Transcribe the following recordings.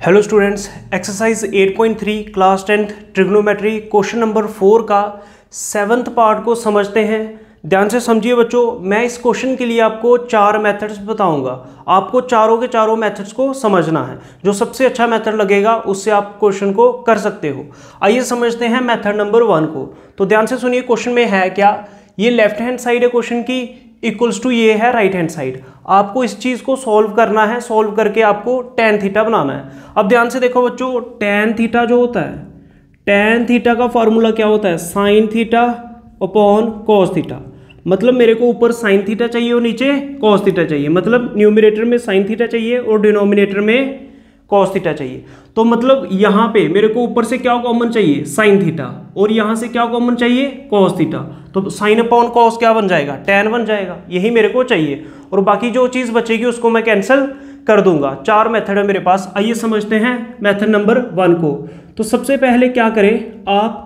Hello students, exercise 8.3 class 10th trigonometry question number 4 का 7th part को समझते हैं। ध्यान से समझिए बच्चों, मैं इस क्वेश्चन के लिए आपको 4 मेथड्स बताऊंगा। आपको चारों के चारों मेथड्स को समझना है। जो सबसे अच्छा मेथड लगेगा उससे आप क्वेश्चन को कर सकते हो। आइए समझते हैं मेथड नंबर 1 को। तो ध्यान से सुनिए, क्वेश्चन में है क्या, ये लेफ्ट हैंड साइड है क्वेश्चन की, इक्वल्स टू ये है राइट हैंड साइड। आपको इस चीज को सॉल्व करना है। सॉल्व करके आपको tan थीटा बनाना है। अब ध्यान से देखो बच्चों, tan थीटा जो होता है, tan थीटा का फॉर्मूला क्या होता है, sin theta upon cos theta. मतलब मेरे को ऊपर sin थीटा चाहिए और नीचे cos थीटा चाहिए। मतलब न्यूमरेटर में sin थीटा चाहिए और डिनोमिनेटर में cos थीटा चाहिए। तो मतलब यहाँ पे मेरे को ऊपर से क्या कॉमन चाहिए, sin थीटा, और यहाँ से क्या कॉमन चाहिए, cos थीटा। तो sin अपॉन cos क्या बन जाएगा, tan बन जाएगा। यही मेरे को चाहिए और बाकी जो चीज़ बचेगी उसको मैं कैंसिल कर दूंगा। 4 मेथड है मेरे पास। आइए समझते हैं मेथड नंबर 1 को। तो सबसे पहले क्या करें, आप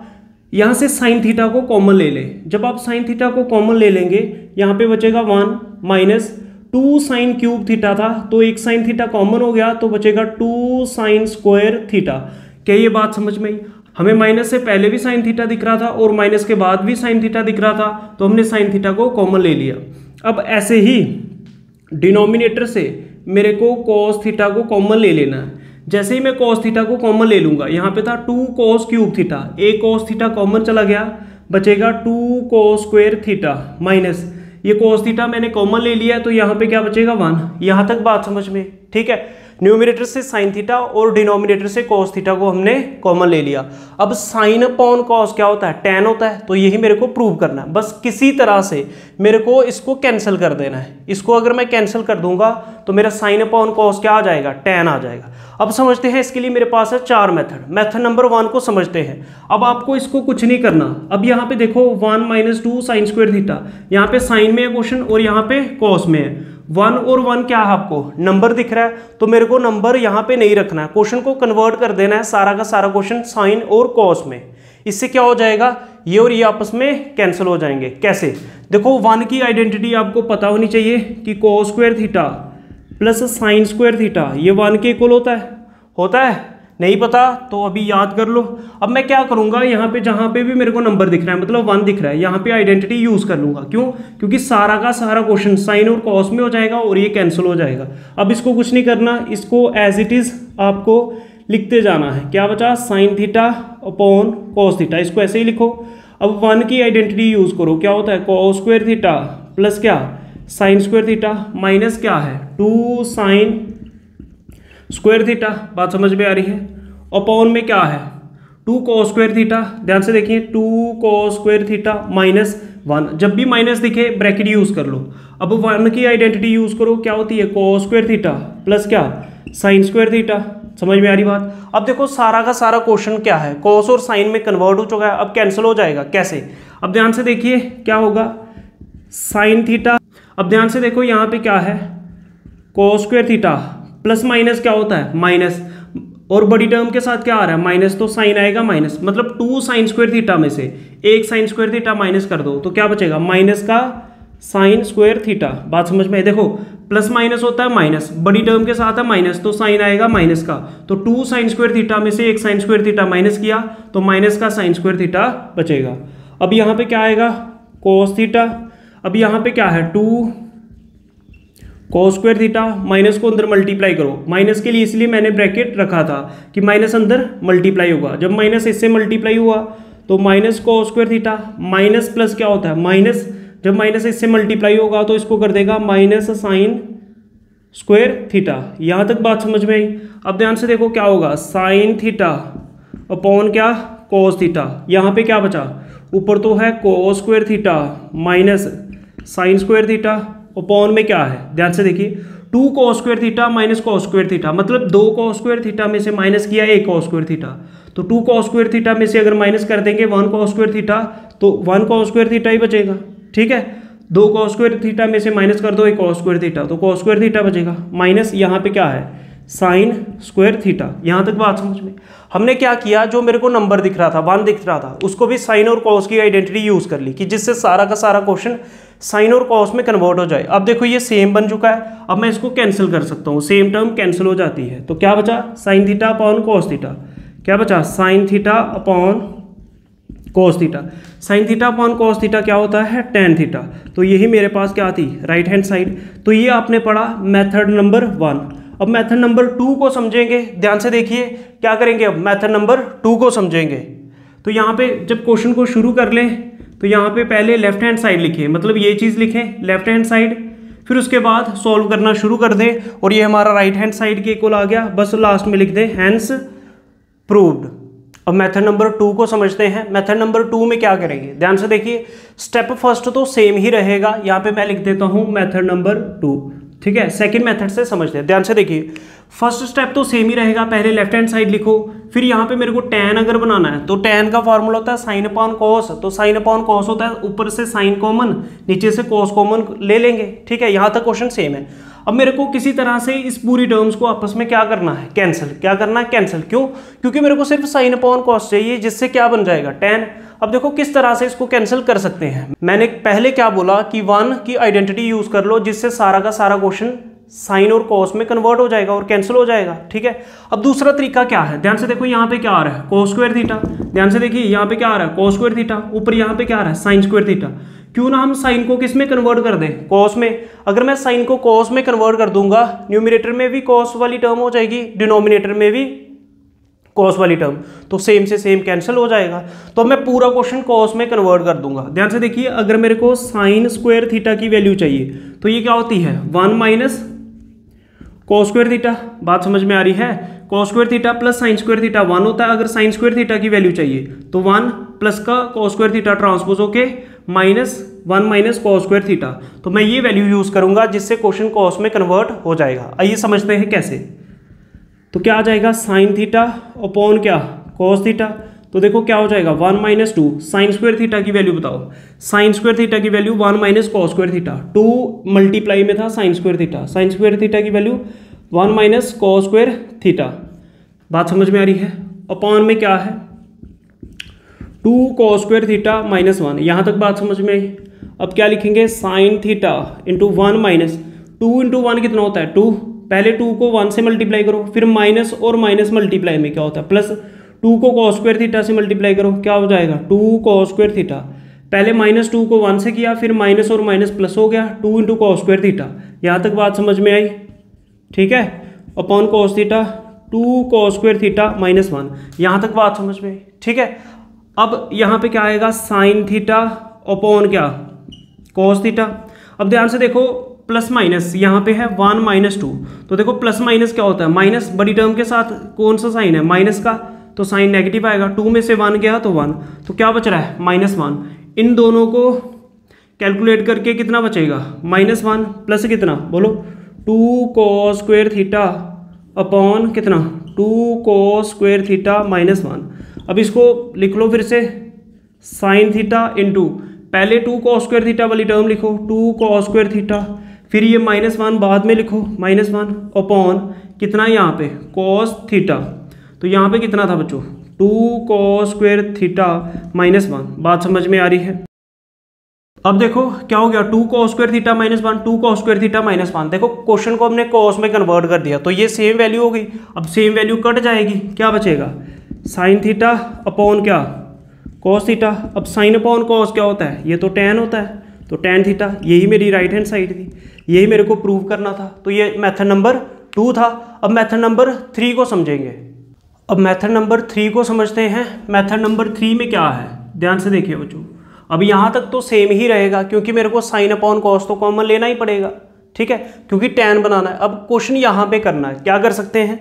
यहाँ से sin थीटा को कॉमन ले लें। जब आप sin थीटा को कॉमन ले लेंगे, यहाँ पे बचेगा 1 माइनस 2 साइन क्यूब थीटा था, तो एक साइन थीटा कॉमन हो गया, तो बचेगा 2 साइन स्क्वायर थीटा। क्या ये बात समझ में आई? हमें माइनस से पहले भी साइन थीटा दिख रहा था और माइनस के बाद भी साइन थीटा दिख रहा था, तो हमने साइन थीटा को कॉमन ले लिया। अब ऐसे ही डिनोमिनेटर से मेरे को cos थीटा को कॉमन ले लेना है। जैसे ही मैं cos थीटा को कॉमन ले लूंगा, यहाँ पे था 2 cos क्यूब थीटा, एक cos थीटा कॉमन चला गया, बचेगा 2 cos स्क्वायर थीटा माइनस ये cos थीटा मैंने कॉमन ले लिया है, तो यहाँ पे क्या बचेगा 1। यहाँ तक बात समझ में, ठीक है। न्यूमरेटर से sin थीटा और डिनोमिनेटर से cos थीटा को हमने कॉमन ले लिया। अब sin अपॉन cos क्या होता है, tan होता है। तो यही मेरे को प्रूव करना है। बस किसी तरह से मेरे को इसको कैंसिल कर देना है। इसको अगर मैं कैंसिल कर दूंगा तो मेरा sin अपॉन cos क्या आ जाएगा, tan आ जाएगा। अब समझते हैं, इसके लिए मेरे पास है 4 मेथड। मेथड नंबर 1 को समझते हैं। अब आपको इसको कुछ नहीं करना। अब यहाँ पे देखो 1 माइनस 2 साइन स्क्वायर थीटा, यहाँ पे साइन में है क्वेश्चन और यहाँ पे cos में है। 1 और 1 क्या है, आपको नंबर दिख रहा है, तो मेरे को नंबर यहाँ पे नहीं रखना है। क्वेश्चन को कन्वर्ट कर देना है सारा का सारा क्वेश्चन साइन और cos में। इससे क्या हो जाएगा, ये और ये आपस में कैंसिल हो जाएंगे। कैसे, देखो 1 की आइडेंटिटी आपको पता होनी चाहिए कि cos square theta plus sign square theta ये 1 के इक्वल होता है। नहीं पता तो अभी याद कर लो। अब मैं क्या करूंगा, यहाँ पे जहाँ पे भी मेरे को नंबर दिख रहा है, मतलब 1 दिख रहा है, यहाँ पे आइडेंटिटी यूज कर लूंगा। क्यों? क्योंकि सारा का सारा क्वेश्चन साइन और cos में हो जाएगा और ये कैंसिल हो जाएगा। अब इसको कुछ नहीं करना, इसको एज इट इज आपको लिखते जाना है। क्या बचा, sign theta upon cos theta, इसको ऐसे ही लिखो। अब 1 की आइडेंटिटी यूज करो, क्या होता है cos स्क्वायर थीटा प्लस क्या, साइन स्क्वायर थीटा माइनस क्या है 2 साइन स्क्वायर थीटा। बात समझ में आ रही है? अपॉन में क्या है 2 cos स्क्वायर थीटा। ध्यान से देखिए 2 cos स्क्वायर थीटा माइनस 1। जब भी माइनस दिखे ब्रैकेट यूज कर लो। अब 1 की आइडेंटिटी यूज करो, क्या होती है cos स्क्वायर थीटा प्लस क्या, साइन स्क्वायर थीटा। समझ में आ रही बात? अब देखो सारा का सारा क्वेश्चन क्या है, cos और साइन में कन्वर्ट हो चुका है, अब कैंसिल हो जाएगा। कैसे? अब ध्यान से देखिए क्या होगा, साइन थीटा। अब ध्यान से देखो यहाँ पे क्या है, cos square theta plus minus क्या होता है, माइनस, और बड़ी टर्म के साथ क्या आ रहा है, माइनस, तो साइन आएगा माइनस। मतलब 2 साइन स्क्वायर थीटा में से एक साइन स्क्वायर थीटा माइनस कर दो तो क्या बचेगा, माइनस का साइन स्क्वायर थीटा। बात समझ में? देखो प्लस माइनस होता है माइनस, बड़ी टर्म के साथ है माइनस, तो साइन आएगा माइनस का। तो 2 साइन स्क्वायर थीटा में से एक साइन स्क्वायर थीटा माइनस किया तो माइनस का साइन स्क्वायर थीटा बचेगा। अब यहाँ पे क्या आएगा, cos थीटा। अब यहाँ पे क्या है 2 cos स्क्वायर थीटा, माइनस को अंदर मल्टीप्लाई करो। माइनस के लिए इसलिए मैंने ब्रैकेट रखा था कि माइनस अंदर मल्टीप्लाई होगा। जब माइनस इससे मल्टीप्लाई हुआ तो minus cos square theta minus plus क्या होता है, माइनस। जब माइनस इससे मल्टीप्लाई होगा तो इसको कर देगा माइनस साइन स्क्वायर थीटा। यहाँ तक बात समझ में आई? अब ध्यान से देखो क्या होगा, साइन थीटा अपॉन क्या, cos थीटा। यहाँ पे क्या बचा, ऊपर तो है cos square theta minus sign square theta, upon में क्या है, ध्यान से देखिए 2 cos square theta minus cos square theta. मतलब 2 cos स्क्वायर थीटा में से माइनस किया 1 cos स्क्वायर थीटा, तो 2 cos स्क्वायर थीटा में से अगर माइनस कर देंगे 1 cos स्क्वायर थीटा तो 1 cos स्क्वायर थीटा ही बचेगा। ठीक है, 2 cos स्क्वायर थीटा में से माइनस कर दो 1 cos स्क्वायर थीटा, तो cos स्क्वायर थीटा बचेगा माइनस। यहाँ पे क्या है, साइन स्क्वायर थीटा। यहाँ तक बात समझ में। हमने क्या किया, जो मेरे को नंबर दिख रहा था 1 दिख रहा था उसको भी साइन और कॉस की आइडेंटिटी यूज़ कर ली कि जिससे सारा का सारा क्वेश्चन साइन और कॉस में कन्वर्ट हो जाए। अब देखो ये सेम बन चुका है, अब मैं इसको कैंसिल कर सकता हूँ, सेम टर्म कैंसिल हो जाती है। तो क्या बचा, sign theta upon cos theta. क्या बचा, sign theta upon cos theta. Sign theta upon cos theta क्या होता है, टेन थीटा। तो यही मेरे पास क्या थी, राइट हैंड साइड। तो ये आपने पढ़ा मेथड नंबर 1। अब मेथड नंबर 2 को समझेंगे, ध्यान से देखिए क्या करेंगे। अब मेथड नंबर 2 को समझेंगे। तो यहाँ पे जब क्वेश्चन को शुरू कर लें तो यहाँ पे पहले लेफ्ट हैंड साइड लिखें, मतलब ये चीज़ लिखें लेफ्ट हैंड साइड, फिर उसके बाद सॉल्व करना शुरू कर दें और ये हमारा राइट हैंड साइड के इक्वल आ गया। बस लास्ट में लिख दें हैंस प्रूव्ड। अब मेथड नंबर 2 को समझते हैं। मेथड नंबर 2 में क्या करेंगे, ध्यान से देखिए। स्टेप फर्स्ट तो सेम ही रहेगा, यहाँ पे मैं लिख देता हूँ मेथड नंबर 2, ठीक है। सेकंड मेथड से समझते हैं, ध्यान से देखिए। फर्स्ट स्टेप तो सेम ही रहेगा, पहले लेफ्ट हैंड साइड लिखो, फिर यहाँ पे मेरे को tan अगर बनाना है तो tan का फॉर्मूला होता है साइन अपॉन कॉस। तो साइन अपॉन कॉस होता है ऊपर से साइन कॉमन, नीचे से कॉस कॉमन ले लेंगे, ठीक है। यहाँ तक क्वेश्चन सेम है। अब मेरे को किसी तरह से इस पूरी टर्म्स को आपस में क्या करना है, कैंसिल। क्या करना है, कैंसिल। क्यों, क्योंकि मेरे को सिर्फ साइन अपॉन कॉस चाहिए, जिससे क्या बन जाएगा, tan। अब देखो किस तरह से इसको कैंसिल कर सकते हैं। मैंने पहले क्या बोला कि 1 की आइडेंटिटी यूज कर लो, जिससे सारा का सारा क्वेश्चन साइन और कॉस में कन्वर्ट हो जाएगा और कैंसिल हो जाएगा, ठीक है। अब दूसरा तरीका क्या है, ध्यान से देखो। यहाँ पे क्या आ रहा है, कॉस स्क्वायर थीटा। ध्यान से देखिए यहाँ पे क्या आ रहा है, कॉस स्क्वायर थीटा। ऊपर यहाँ पे क्या आ रहा है, साइन स्क्वायर थीटा। क्यों ना हम साइन को किस में कन्वर्ट कर दें, कॉस में। अगर मैं साइन को कॉस में कन्वर्ट कर दूंगा, न्यूमरेटर में भी कॉस वाली टर्म हो जाएगी, डिनोमिनेटर में भी कॉस वाली टर्म, तो सेम से सेम कैंसिल हो जाएगा। तो मैं पूरा क्वेश्चन कॉस में कन्वर्ट कर दूंगा। ध्यान से देखिए, अगर मेरे को साइन स्क्वायर थीटा की वैल्यू चाहिए तो ये क्या होती है, 1 माइनस कॉस स्क्वायर थीटा। बात समझ में आ रही है। Cos square theta plus sign square theta 1 होता है। अगर साइन स्क्वायर थीटा की वैल्यू चाहिए तो 1 प्लस का कॉस स्क्वायर थीटा ट्रांसपोज होके -1 माइनस कॉस स्क्वायर थीटा। तो मैं ये वैल्यू यूज करूंगा जिससे क्वेश्चन कॉस में कन्वर्ट हो जाएगा। आइए समझते हैं कैसे। तो क्या आ जाएगा, साइन थीटा अपॉन क्या, कॉस थीटा। तो देखो क्या हो जाएगा, 1 माइनस 2। साइन स्क्वायर थीटा की वैल्यू बताओ। साइन स्क्वायर थीटा की value 1 minus cos square theta. 2 multiply में था sine square theta. Sine square theta की value 1 minus cos square theta. बात समझ में आ रही है। अपॉन में क्या है, 2 कॉस स्क्वायर थीटा माइनस 1। यहाँ तक बात समझ में आई। अब क्या लिखेंगे, sine theta into 1 minus 2 into 1 कितना होता है, 2। पहले 2 को 1 से मल्टीप्लाई करो, फिर माइनस और माइनस मल्टीप्लाई में क्या होता है, प्लस। 2 को कॉस स्क्वायर थीटा से मल्टीप्लाई करो, क्या हो जाएगा, 2 कॉस स्क्वायर थीटा। पहले -2 को 1 से किया, फिर माइनस और माइनस प्लस हो गया, 2 इंटू कॉस स्क्वायर थीटा। यहाँ तक बात समझ में आई, ठीक है। Upon cos theta 2 cos square theta -1। यहाँ तक बात समझ में आई, ठीक है। अब यहाँ पे क्या आएगा, साइन थीटा अपॉन क्या, कॉस थीटा। अब ध्यान से देखो, प्लस माइनस यहाँ पे है 1 माइनस 2। तो देखो प्लस माइनस क्या होता है, माइनस बड़ी टर्म के साथ कौन सा साइन है, माइनस का, तो साइन नेगेटिव आएगा। 2 में से 1 गया तो 1, तो क्या बच रहा है, -1। इन दोनों को कैलकुलेट करके कितना बचेगा, -1 प्लस कितना बोलो, 2 कॉस स्क्वायर थीटा अपॉन कितना, 2 कॉस स्क्वायर थीटा -1। अब इसको लिख लो फिर से, साइन थीटा इंटू पहले 2 कॉस स्क्वायर थीटा वाली टर्म लिखो, 2 कॉस स्क्वायर थीटा, फिर ये -1 बाद में लिखो, -1 अपॉन कितना यहाँ पे, कॉस थीटा। तो यहाँ पे कितना था बच्चों, 2 कॉस स्क्वायर थीटा -1। बात समझ में आ रही है। अब देखो क्या हो गया, 2 cos square theta -1, 2 cos square theta -1। देखो क्वेश्चन को हमने कॉस में कन्वर्ट कर दिया, तो ये सेम वैल्यू हो गई। अब सेम वैल्यू कट जाएगी, क्या बचेगा, साइन थीटा अपॉन क्या, कॉस थीटा। अब साइन अपॉन कॉस क्या होता है, ये तो tan होता है, तो tan थीटा। यही मेरी राइट हैंड साइड थी, यही मेरे को प्रूव करना था। तो ये मेथड नंबर 2 था। अब मेथड नंबर 3 को समझेंगे। अब मेथड नंबर 3 को समझते हैं। मेथड नंबर 3 में क्या है, ध्यान से देखिए बच्चों। अब यहाँ तक तो सेम ही रहेगा, क्योंकि मेरे को साइन अपॉन कॉस तो कॉमन लेना ही पड़ेगा, ठीक है, क्योंकि tan बनाना है। अब क्वेश्चन यहाँ पे करना है, क्या कर सकते हैं,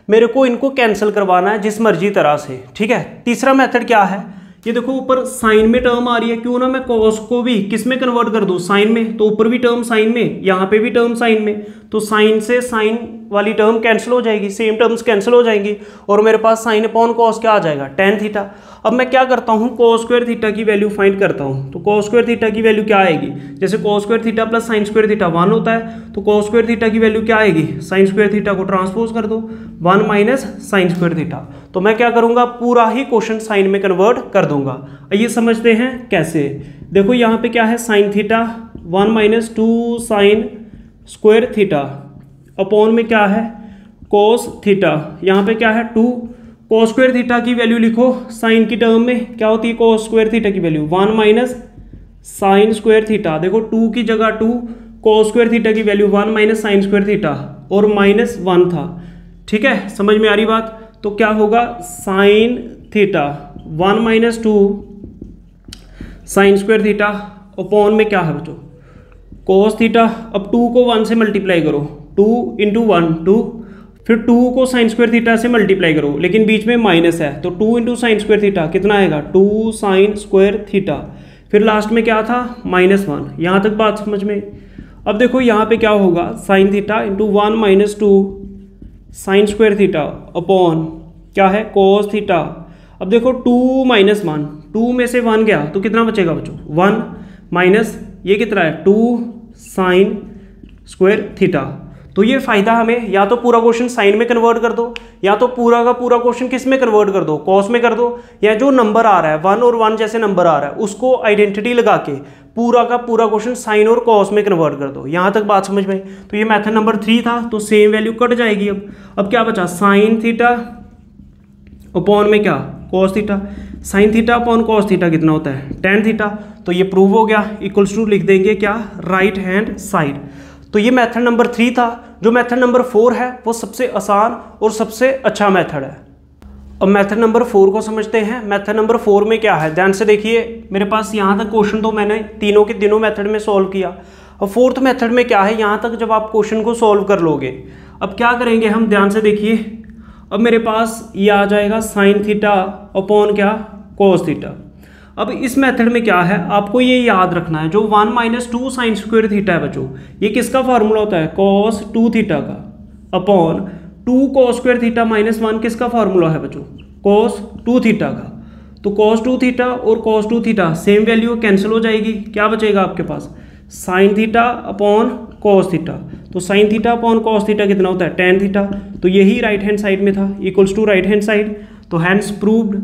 मेरे को इनको कैंसिल करवाना है जिस मर्जी तरह से, ठीक है। तीसरा मेथड क्या है, ये देखो ऊपर साइन में टर्म आ रही है, क्यों ना मैं कॉस को भी किस में कन्वर्ट कर दूं, साइन में। तो ऊपर भी टर्म साइन में, यहाँ पे भी टर्म साइन में, तो साइन से साइन वाली टर्म कैंसिल हो जाएगी, सेम टर्म्स कैंसिल हो जाएंगी और मेरे पास साइन अपॉन कॉस क्या आ जाएगा, tan थीटा। अब मैं क्या करता हूँ, cos स्क्वायर थीटा की वैल्यू फाइंड करता हूँ। तो cos स्क्वायर थीटा की वैल्यू क्या आएगी, जैसे cos square theta plus sign square theta 1 होता है, तो cos स्क्वायर थीटा की वैल्यू क्या आएगी, साइन स्क्वायर थीटा को ट्रांसपोज कर दो 1 माइनस साइन स्क्वायर थीटा। तो मैं क्या करूँगा, पूरा ही क्वेश्चन साइन में कन्वर्ट कर दूंगा। ये समझते हैं कैसे। देखो यहाँ पे क्या है, sine theta 1 minus 2 sine square theta upon में क्या है, cos थीटा, यहाँ पे क्या है 2। cos स्क्वायर थीटा की वैल्यू लिखो साइन की टर्म में, क्या होती है cos स्क्वायर थीटा की value 1 minus sign square theta. देखो 2 की जगह 2, cos स्क्वायर थीटा की value 1 minus sign square theta और -1 था। ठीक है, समझ में आ रही बात। तो क्या होगा, sine theta 1 minus 2 sine square theta upon में क्या है बच्चों, cos थीटा। अब 2 को 1 से मल्टीप्लाई करो, 2 इंटू 1 2, फिर 2 को साइन स्क्वायर थीटा से मल्टीप्लाई करो, लेकिन बीच में माइनस है, तो 2 इंटू साइन स्क्वायर थीटा कितना आएगा, 2 साइन स्क्वायर थीटा। फिर लास्ट में क्या था, -1। यहाँ तक बात समझ में। अब देखो यहाँ पे क्या होगा, sine theta into 1 minus 2 sine square theta upon क्या है, cos थीटा। अब देखो 2 माइनस 1, 2 में से 1 गया तो कितना बचेगा बच्चों, 1 माइनस ये कितना है 2 साइन स्क्वायर थीटा। तो ये फायदा हमें, या तो पूरा क्वेश्चन साइन में कन्वर्ट कर दो, या तो पूरा का पूरा क्वेश्चन किस में कन्वर्ट कर दो, कॉस में कर दो, या जो नंबर आ रहा है 1 और 1 जैसे नंबर आ रहा है उसको आइडेंटिटी लगा के पूरा का पूरा क्वेश्चन साइन और कॉस में कन्वर्ट कर दो। यहां तक बात समझ में। तो ये मेथड नंबर 3 था, तो सेम वैल्यू कट जाएगी। अब क्या बचा, साइन थीटा अपॉन में क्या, cos theta. Sign theta upon cos theta कितना होता है, tan थीटा। तो ये प्रूव हो गया, इक्वल्स टू लिख देंगे क्या, राइट हैंड साइड। तो ये मेथड नंबर 3 था। जो मेथड नंबर 4 है वो सबसे आसान और सबसे अच्छा मेथड है। अब मेथड नंबर 4 को समझते हैं। मेथड नंबर 4 में क्या है, ध्यान से देखिए, मेरे पास यहाँ तक क्वेश्चन तो मैंने तीनों के तीनों मेथड में सॉल्व किया। अब फोर्थ मेथड में क्या है, यहाँ तक जब आप क्वेश्चन को सॉल्व कर लोगे, अब क्या करेंगे हम, ध्यान से देखिए। अब मेरे पास ये आ जाएगा साइन थीटा अपॉन क्या, कॉस थीटा। अब इस मेथड में क्या है, आपको ये याद रखना है, जो 1 माइनस 2 साइन स्क्वायर थीटा है बच्चों, ये किसका फार्मूला होता है, cos 2 थीटा का, upon 2 cos square theta minus 1 किसका फार्मूला है बच्चों, cos 2 थीटा का। तो cos 2 थीटा और cos 2 theta same value cancel हो जाएगी, क्या बचेगा आपके पास, sine theta upon cos theta. तो sine theta upon cos theta कितना होता है, tan थीटा। तो यही राइट हैंड साइड में था, equals to right hand side, तो हैंस प्रूव्ड।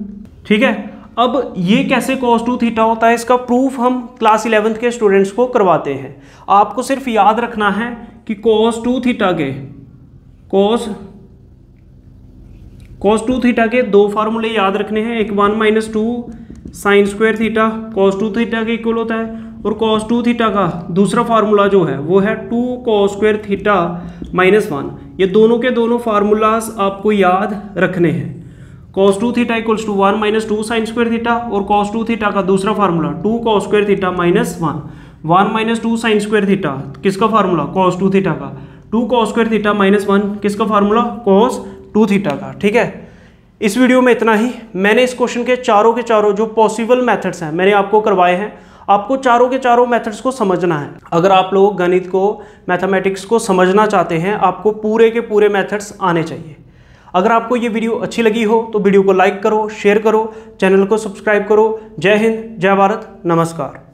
ठीक है, अब ये कैसे cos 2 थीटा होता है, इसका प्रूफ हम क्लास 11th के स्टूडेंट्स को करवाते हैं। आपको सिर्फ याद रखना है कि cos 2 थीटा के cos 2 थीटा के दो फार्मूले याद रखने हैं। एक 1 minus 2 sine square theta cos 2 theta के इक्वल होता है, और cos 2 थीटा का दूसरा फार्मूला जो है वो है 2 cos स्क्वायर थीटा माइनस 1। ये दोनों के दोनों फार्मूलाज आपको याद रखने हैं। cos 2 theta equals to 1 minus 2 sine square theta, और cos 2 थीटा का दूसरा formula 2 cos square theta minus 1। 1 minus 2 sine square theta किसका फार्मूला, cos 2 थीटा का। 2 cos स्क्वायर थीटा माइनस 1 किसका फार्मूला, cos 2 थीटा का। ठीक है, इस वीडियो में इतना ही। मैंने इस क्वेश्चन के चारों जो पॉसिबल मेथड्स हैं मैंने आपको करवाए हैं। आपको चारों के चारों मेथड्स को समझना है। अगर आप लोग गणित को, मैथमेटिक्स को समझना चाहते हैं, आपको पूरे के पूरे मेथड्स आने चाहिए। अगर आपको ये वीडियो अच्छी लगी हो तो वीडियो को लाइक करो, शेयर करो, चैनल को सब्सक्राइब करो। जय हिंद, जय भारत, नमस्कार।